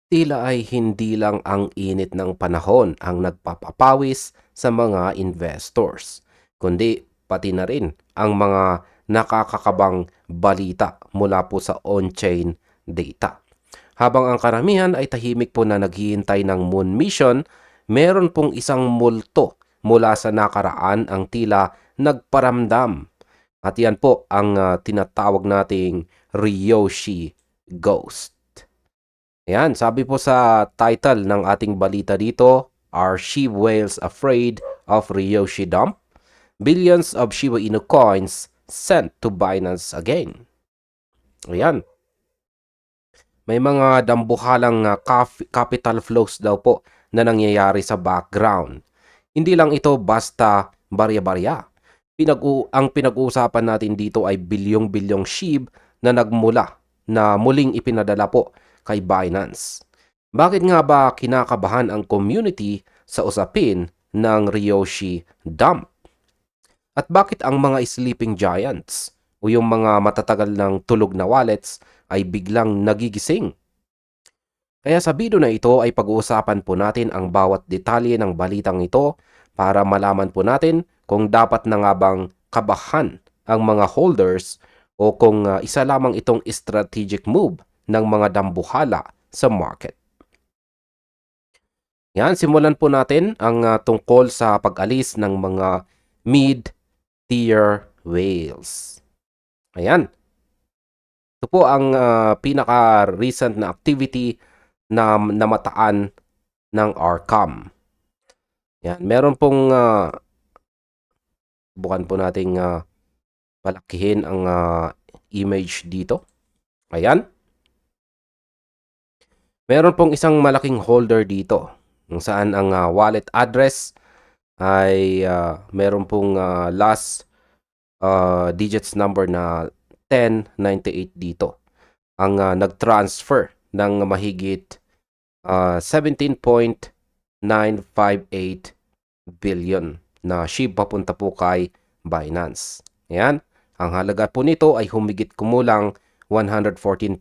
Tila ay hindi lang ang init ng panahon ang nagpapapawis sa mga investors, kundi pati na rin ang mga nakakakabang balita mula po sa on-chain data. Habang ang karamihan ay tahimik po na naghihintay ng moon mission, meron pong isang multo mula sa nakaraan ang tila nagparamdam. At yan po ang tinatawag nating Ryoshi Ghost. Ayan, sabi po sa title ng ating balita dito, Are Shiba Whales Afraid of Ryoshi Dump? Billions of Shiba Inu coins sent to Binance again. Ayan, may mga dambuhalang capital flows daw po na nangyayari sa background. Hindi lang ito basta barya-barya. Ang pinag-uusapan natin dito ay bilyong-bilyong SHIB na nagmula na muling ipinadala po kay Binance. Bakit nga ba kinakabahan ang community sa usapin ng Ryoshi Dump? At bakit ang mga sleeping giants o yung mga matatagal ng tulog na wallets ay biglang nagigising? Kaya sa video na ito ay pag-uusapan po natin ang bawat detalye ng balitang ito para malaman po natin kung dapat na nga bang kabahan ang mga holders o kung isa lamang itong strategic move ng mga dambuhala sa market. Yan, simulan po natin ang tungkol sa pag-alis ng mga mid-tier whales. Ayan. Ito po ang pinaka-recent na activity na namataan ng ARCAM. Yan, meron pong bukan po nating palakihin ang image dito. Ayan. Meron pong isang malaking holder dito kung saan ang wallet address ay meron pong last digits number na 1098 dito. Ang nag-transfer ng mahigit 17.958 billion na SHIB papunta po kay Binance. Ayan. Ang halaga po nito ay humigit kumulang $114,000.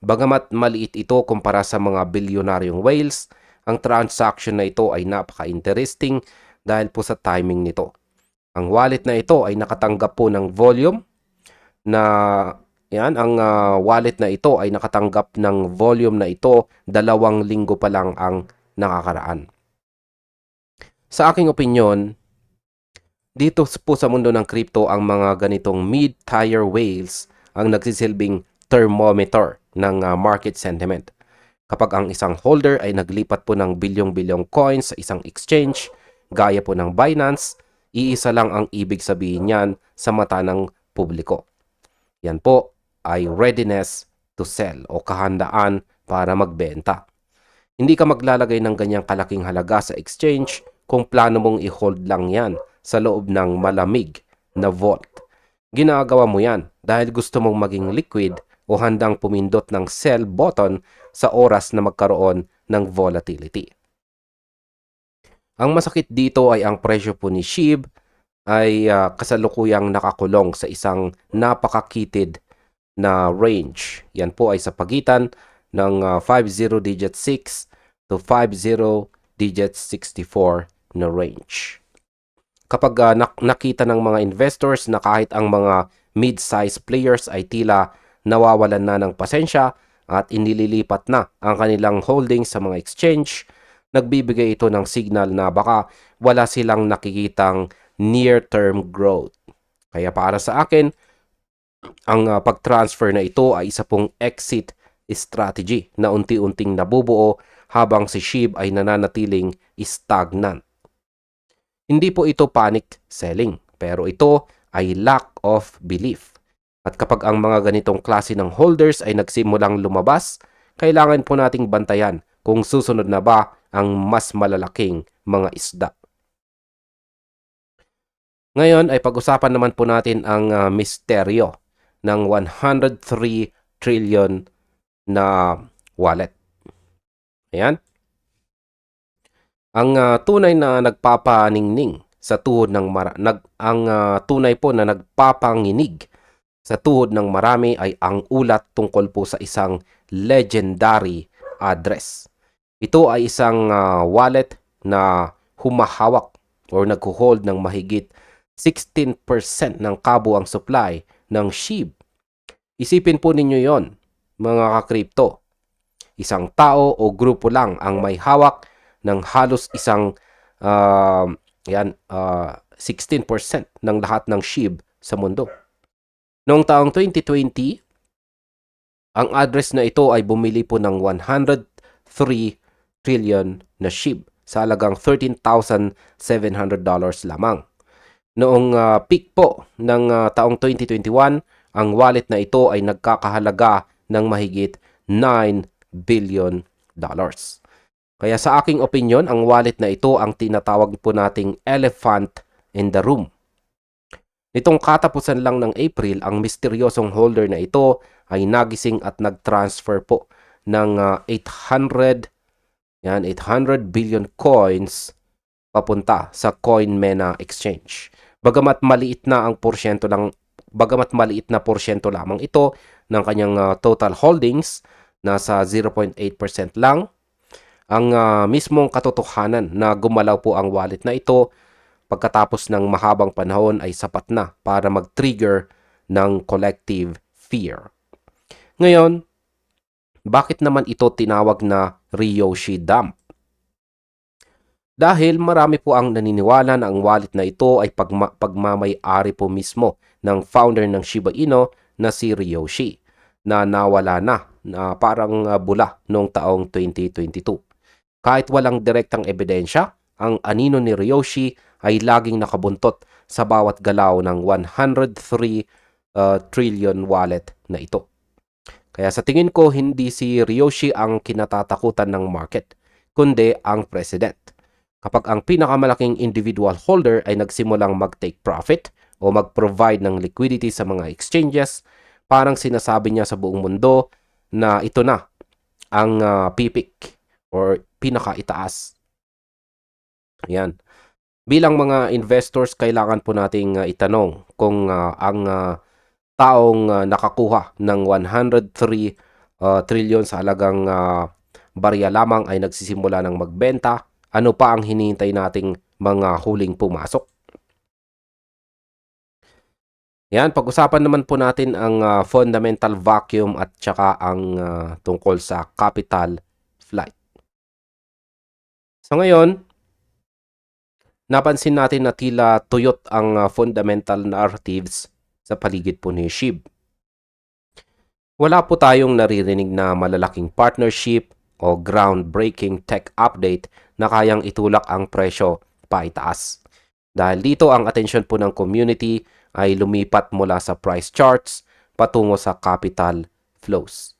Bagamat maliit ito kumpara sa mga bilyonaryong whales, ang transaction na ito ay napaka-interesting dahil po sa timing nito. Ang wallet na ito ay nakatanggap po ng volume na ang wallet na ito ay nakatanggap ng volume na ito 2 linggo pa lang ang nakakaraan. Sa aking opinyon, dito po sa mundo ng crypto ang mga ganitong mid-tier whales ang nagsisilbing thermometer ng market sentiment. Kapag ang isang holder ay naglipat po ng bilyong-bilyong coins sa isang exchange, gaya po ng Binance, iisa lang ang ibig sabihin niyan sa mata ng publiko. Yan po ay readiness to sell o kahandaan para magbenta. Hindi ka maglalagay ng ganyang kalaking halaga sa exchange kung plano mong i-hold lang yan sa loob ng malamig na vault. Ginagawa mo yan dahil gusto mong maging liquid o handang pumindot ng sell button sa oras na magkaroon ng volatility. Ang masakit dito ay ang presyo po ni SHIB ay kasalukuyang nakakulong sa isang napakakitid na range. Yan po ay sa pagitan ng 50-digit 6 to 50-digit 64 na range. Kapag nakita ng mga investors na kahit ang mga mid-size players ay tila nawawalan na ng pasensya at inililipat na ang kanilang holdings sa mga exchange, nagbibigay ito ng signal na baka wala silang nakikitang near-term growth. Kaya para sa akin, ang pag-transfer na ito ay isa pong exit strategy na unti-unting nabubuo habang si SHIB ay nananatiling stagnant. Hindi po ito panic selling, pero ito ay lack of belief. At kapag ang mga ganitong klase ng holders ay nagsimulang lumabas, kailangan po nating bantayan kung susunod na ba ang mas malalaking mga isda. Ngayon ay pag-usapan naman po natin ang misteryo ng 103 trillion na wallet. Ayan. Ang tunay na nagpapaningning sa tuhod ng tunay po na nagpapanginig sa tuhod ng marami ay ang ulat tungkol po sa isang legendary address. Ito ay isang wallet na humahawak or nagho-hold ng mahigit 16% ng kabuang supply ng SHIB. Isipin po ninyo yon, mga ka-crypto. Isang tao o grupo lang ang may hawak ng halos isang 16% ng lahat ng SHIB sa mundo. Noong taong 2020, ang address na ito ay bumili po ng 103 trillion na SHIB sa halagang $13,700 lamang. Noong peak po ng taong 2021, ang wallet na ito ay nagkakahalaga ng mahigit $9 billion. Kaya sa aking opinyon, ang wallet na ito ang tinatawag po nating elephant in the room. Nitong katapusan lang ng April, ang misteryosong holder na ito ay nagising at nag-transfer po ng 800 billion coins papunta sa CoinMena exchange. Bagamat maliit na porsyento lamang ito ng kanyang total holdings, nasa 0.8% lang, ang mismong katotohanan na gumalaw po ang wallet na ito pagkatapos ng mahabang panahon ay sapat na para mag-trigger ng collective fear. Ngayon, bakit naman ito tinawag na Ryoshi Dump? Dahil marami po ang naniniwala na ang wallet na ito ay pagmamay-ari po mismo ng founder ng Shiba Inu na si Ryoshi, na nawala na parang bula noong taong 2022. Kahit walang direktang ebidensya, ang anino ni Ryoshi ay laging nakabuntot sa bawat galaw ng 103 trillion wallet na ito. Kaya sa tingin ko, hindi si Ryoshi ang kinatatakutan ng market, kundi ang president. Kapag ang pinakamalaking individual holder ay nagsimulang mag-take profit o mag-provide ng liquidity sa mga exchanges, parang sinasabi niya sa buong mundo na ito na ang pipik or pinakaitaas. Yan. Bilang mga investors, kailangan po nating itanong kung ang taong nakakuha ng 103 trillion sa halagang barya lamang ay nagsisimula ng magbenta, ano pa ang hinihintay nating mga huling pumasok? Yan, pag-usapan naman po natin ang fundamental vacuum at saka ang tungkol sa capital flight. So ngayon, napansin natin na tila tuyot ang fundamental narratives sa paligid po ni SHIB. Wala po tayong naririnig na malalaking partnership o groundbreaking tech update na kayang itulak ang presyo paitaas. Dahil dito ang atensyon po ng community ay lumipat mula sa price charts patungo sa capital flows.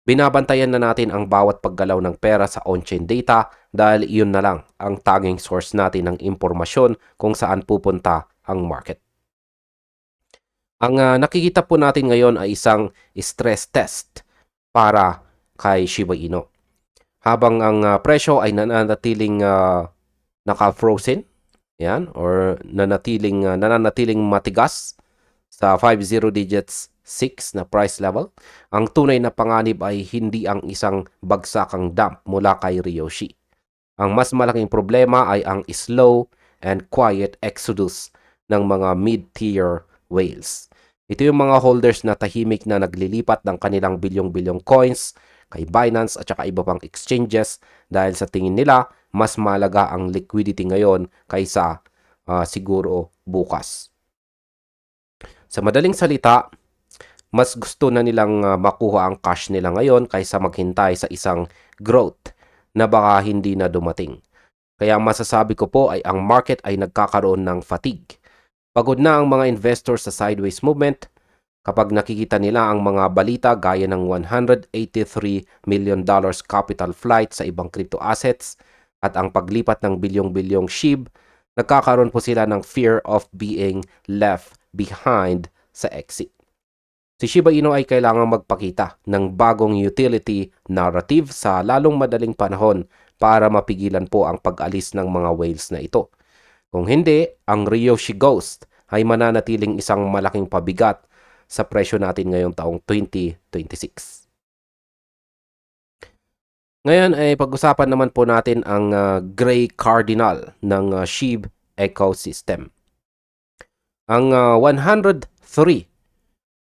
Binabantayan na natin ang bawat paggalaw ng pera sa on-chain data dahil iyon na lang ang tanging source natin ng impormasyon kung saan pupunta ang market. Ang nakikita po natin ngayon ay isang stress test para kay Shiba Inu. Habang ang presyo ay nananatiling naka-frozen, yan, or nananatiling matigas sa 50 digits 6 na price level, ang tunay na panganib ay hindi ang isang bagsakang dump mula kay Ryoshi. Ang mas malaking problema ay ang slow and quiet exodus ng mga mid-tier whales. Ito yung mga holders na tahimik na naglilipat ng kanilang bilyong-bilyong coins kay Binance at saka iba pang exchanges dahil sa tingin nila mas malaga ang liquidity ngayon kaysa siguro bukas. Sa madaling salita, mas gusto na nilang makuha ang cash nila ngayon kaysa maghintay sa isang growth na baka hindi na dumating. Kaya masasabi ko po ay ang market ay nagkakaroon ng fatigue. Pagod na ang mga investors sa sideways movement kapag nakikita nila ang mga balita gaya ng $183 million capital flight sa ibang crypto assets at ang paglipat ng bilyong-bilyong SHIB, nagkakaroon po sila ng fear of being left behind sa exit. Si Shiba Inu ay kailangang magpakita ng bagong utility narrative sa lalong madaling panahon para mapigilan po ang pag-alis ng mga whales na ito. Kung hindi, ang Ryoshi Ghost ay mananatiling isang malaking pabigat sa presyo natin ngayong taong 2026. Ngayon ay pag-usapan naman po natin ang gray cardinal ng SHIB ecosystem. Ang 103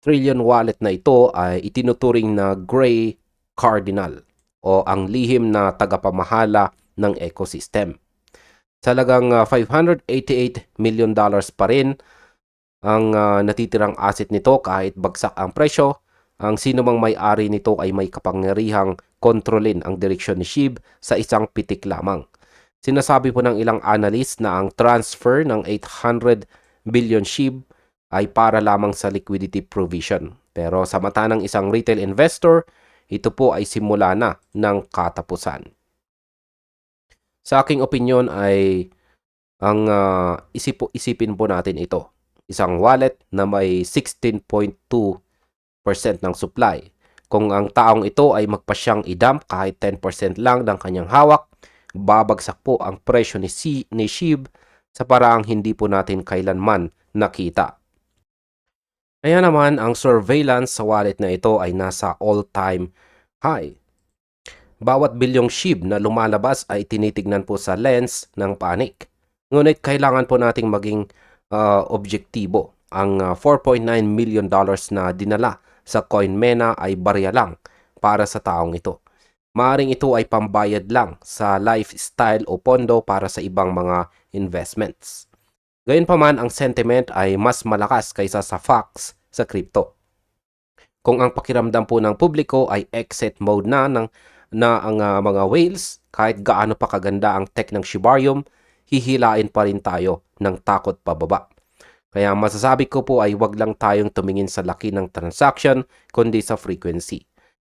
trillion wallet na ito ay itinuturing na gray cardinal o ang lihim na tagapamahala ng ecosystem. Talagang $588 million pa rin ang natitirang asset nito kahit bagsak ang presyo. Ang sino mang may-ari nito ay may kapangyarihang kontrolin ang direksyon ni SHIB sa isang pitik lamang. Sinasabi po ng ilang analyst na ang transfer ng 800 billion SHIB ay para lamang sa liquidity provision. Pero sa mata ng isang retail investor, ito po ay simula na ng katapusan. Sa aking opinyon ay ang isipin po natin ito. Isang wallet na may 16.2% ng supply. Kung ang taong ito ay magpasyang i-dump kahit 10% lang ng kanyang hawak, babagsak po ang presyo ni SHIB sa paraang hindi po natin kailanman nakita. Kaya naman ang surveillance sa wallet na ito ay nasa all-time high. Bawat bilyong SHIB na lumalabas ay tinitignan po sa lens ng panic. Ngunit kailangan po nating maging objektibo. Ang $4.9 million na dinala sa CoinMENA ay barya lang para sa taong ito. Maaring ito ay pambayad lang sa lifestyle o pondo para sa ibang mga investments. Gayunpaman, ang sentiment ay mas malakas kaysa sa facts sa crypto. Kung ang pakiramdam po ng publiko ay exit mode na ang mga whales, kahit gaano pa kaganda ang tech ng Shibarium, hihilain pa rin tayo ng takot pababa. Kaya masasabi ko po ay wag lang tayong tumingin sa laki ng transaction, kundi sa frequency.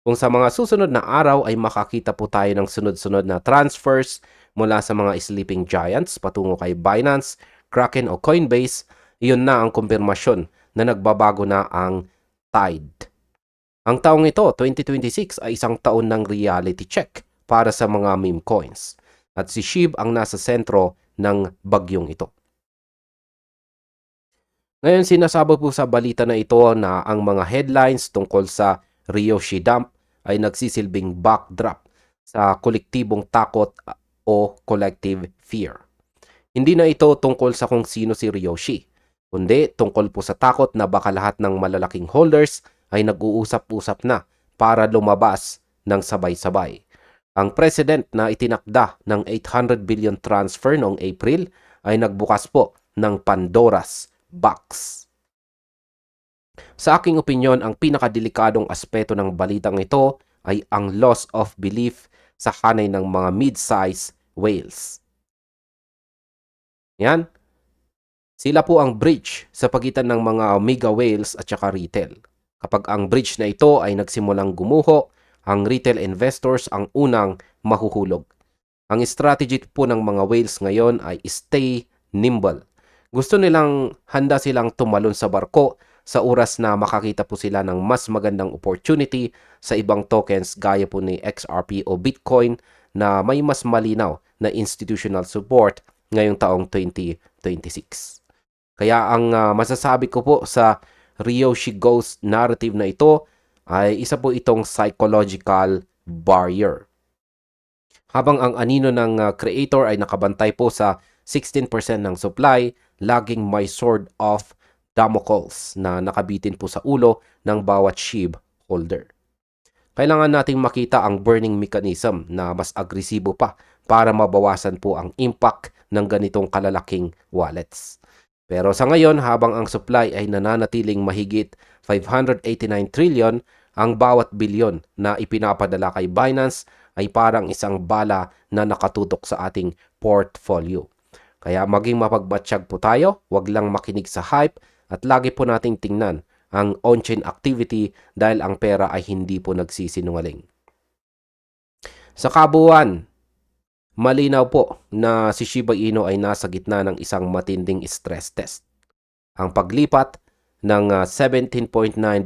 Kung sa mga susunod na araw ay makakita po tayo ng sunod-sunod na transfers mula sa mga sleeping giants patungo kay Binance, Kraken o Coinbase, iyon na ang kumpirmasyon na nagbabago na ang tide. Ang taong ito, 2026, ay isang taon ng reality check para sa mga meme coins. At si SHIB ang nasa sentro ng bagyong ito. Ngayon, sinasabi po sa balita na ito na ang mga headlines tungkol sa Ryoshi Dump ay nagsisilbing backdrop sa kolektibong takot o collective fear. Hindi na ito tungkol sa kung sino si Ryoshi, kundi tungkol po sa takot na baka lahat ng malalaking holders ay nag-uusap-usap na para lumabas ng sabay-sabay. Ang president na itinakda ng 800 billion transfer noong April ay nagbukas po ng Pandora's box. Sa aking opinyon, ang pinakadelikadong aspeto ng balitang ito ay ang loss of belief sa hanay ng mga mid-size whales. Yan. Sila po ang bridge sa pagitan ng mga mega whales at saka retail. Kapag ang bridge na ito ay nagsimulang gumuho, ang retail investors ang unang mahuhulog. Ang strategy po ng mga whales ngayon ay stay nimble. Gusto nilang handa silang tumalon sa barko sa oras na makakita po sila ng mas magandang opportunity sa ibang tokens gaya po ni XRP o Bitcoin na may mas malinaw na institutional support ngayong taong 2026. Kaya ang masasabi ko po sa Ryoshi Ghost narrative na ito ay isa po itong psychological barrier. Habang ang anino ng creator ay nakabantay po sa 16% ng supply, laging may sword of Damocles na nakabitin po sa ulo ng bawat SHIB holder. Kailangan nating makita ang burning mechanism na mas agresibo pa para mabawasan po ang impact ng ganitong kalalaking wallets. Pero sa ngayon, habang ang supply ay nananatiling mahigit 589 trillion, ang bawat bilyon na ipinapadala kay Binance ay parang isang bala na nakatutok sa ating portfolio. Kaya maging mapagbatsyag po tayo, wag lang makinig sa hype at lagi po nating tingnan ang on-chain activity dahil ang pera ay hindi po nagsisinungaling. Sa kabuuan, malinaw po na si Shiba Inu ay nasa gitna ng isang matinding stress test. Ang paglipat ng 17.9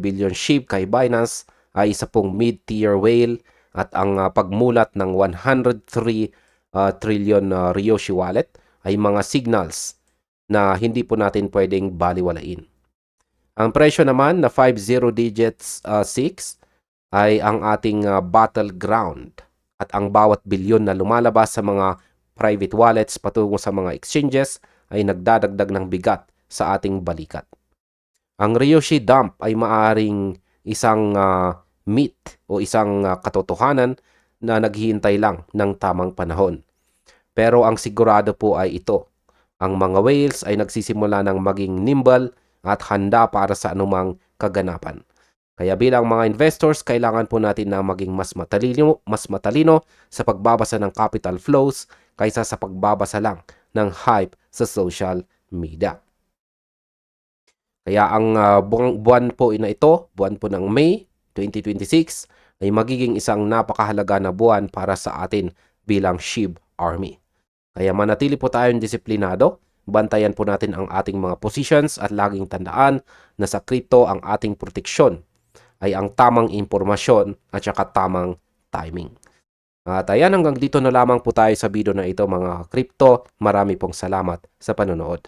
billion SHIB kay Binance ay isa pong mid-tier whale at ang pagmulat ng 103 trillion Ryoshi wallet ay mga signals na hindi po natin pwedeng baliwalain. Ang presyo naman na 50 digits 6 ay ang ating battleground at ang bawat bilyon na lumalabas sa mga private wallets patungo sa mga exchanges ay nagdadagdag ng bigat sa ating balikat. Ang Ryoshi dump ay maaring isang myth o isang katotohanan na naghihintay lang ng tamang panahon. Pero ang sigurado po ay ito. Ang mga whales ay nagsisimula ng maging nimble at handa para sa anumang kaganapan. Kaya bilang mga investors, kailangan po natin na maging mas matalino sa pagbabasa ng capital flows kaysa sa pagbabasa lang ng hype sa social media. Kaya ang buwan po na ito, buwan po ng May 2026, ay magiging isang napakahalaga na buwan para sa atin bilang SHIB Army. Kaya manatili po tayong disiplinado, bantayan po natin ang ating mga positions at laging tandaan na sa crypto ang ating proteksyon ay ang tamang impormasyon at saka tamang timing. At ayan, hanggang dito na lamang po tayo sa video na ito mga crypto. Marami pong salamat sa panonood.